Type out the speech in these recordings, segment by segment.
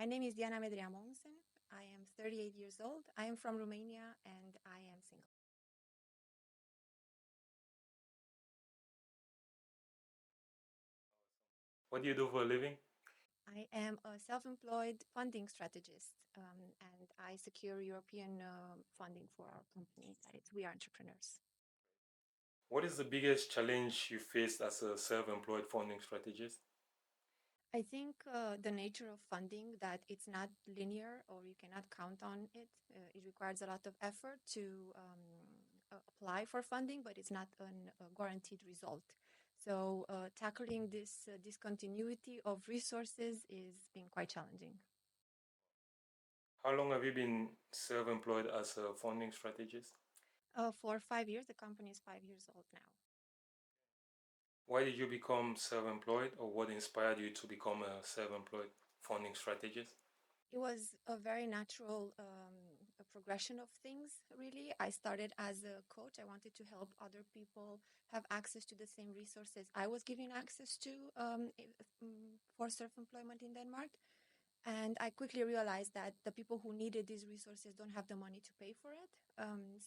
name is Diana Medrea Monsen. I am 38 years old. I am from Romania and I am single. What do you do for a living? I am a self-employed funding strategist, and I secure European funding for our company. We are entrepreneurs. What is the biggest challenge you faced as a self-employed funding strategist? I think the nature of funding, that it's not linear or you cannot count on it. It requires a lot of effort to apply for funding, but it's not a guaranteed result. So tackling this discontinuity of resources is being quite challenging. How long have you been self-employed as a funding strategist? For 5 years, the company is 5 years old now. Why did you become self-employed, or what inspired you to become a self-employed funding strategist? It was a very natural a progression of things, really. I started as a coach. I wanted to help other people have access to the same resources I was giving access to for self-employment in Denmark. And I quickly realized that the people who needed these resources don't have the money to pay for it.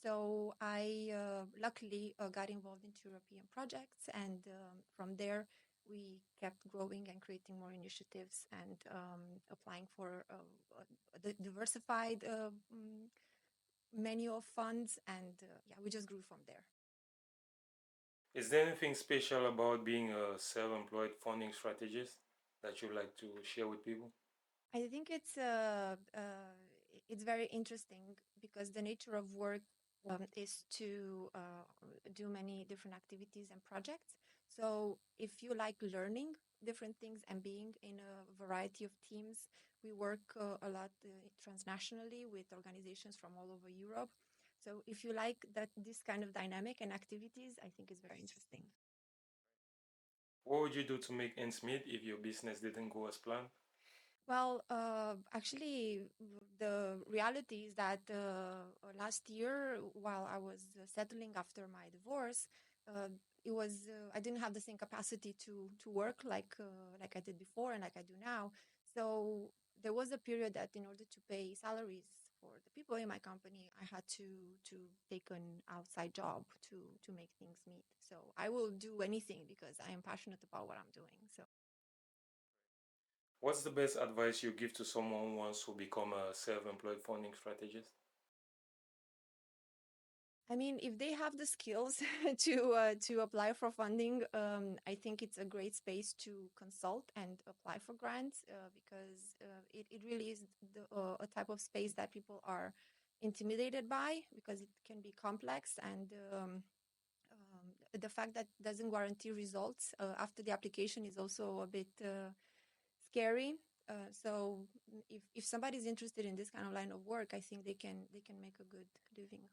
So I luckily got involved into European projects, and from there we kept growing and creating more initiatives and applying for the diversified menu of funds, and yeah, we just grew from there. Is there anything special about being a self-employed funding strategist that you'd like to share with people? I think it's very interesting because the nature of work is to do many different activities and projects. So if you like learning different things and being in a variety of teams, we work a lot transnationally with organizations from all over Europe. So if you like this kind of dynamic and activities, I think it's very interesting. What would you do to make ends meet if your business didn't go as planned? Well, actually, the reality is that last year, while I was settling after my divorce, uh, I didn't have the same capacity to work like I did before and like I do now. So there was a period that, in order to pay salaries for the people in my company, I had to take an outside job to make things meet. So I will do anything because I am passionate about what I'm doing. So. What's the best advice you give to someone who wants to become a self-employed funding strategist? I mean, if they have the skills to apply for funding, I think it's a great space to consult and apply for grants because it really is a type of space that people are intimidated by because it can be complex, and the fact that it doesn't guarantee results after the application is also a bit scary. So if somebody's interested in this kind of line of work, I think they can make a good living.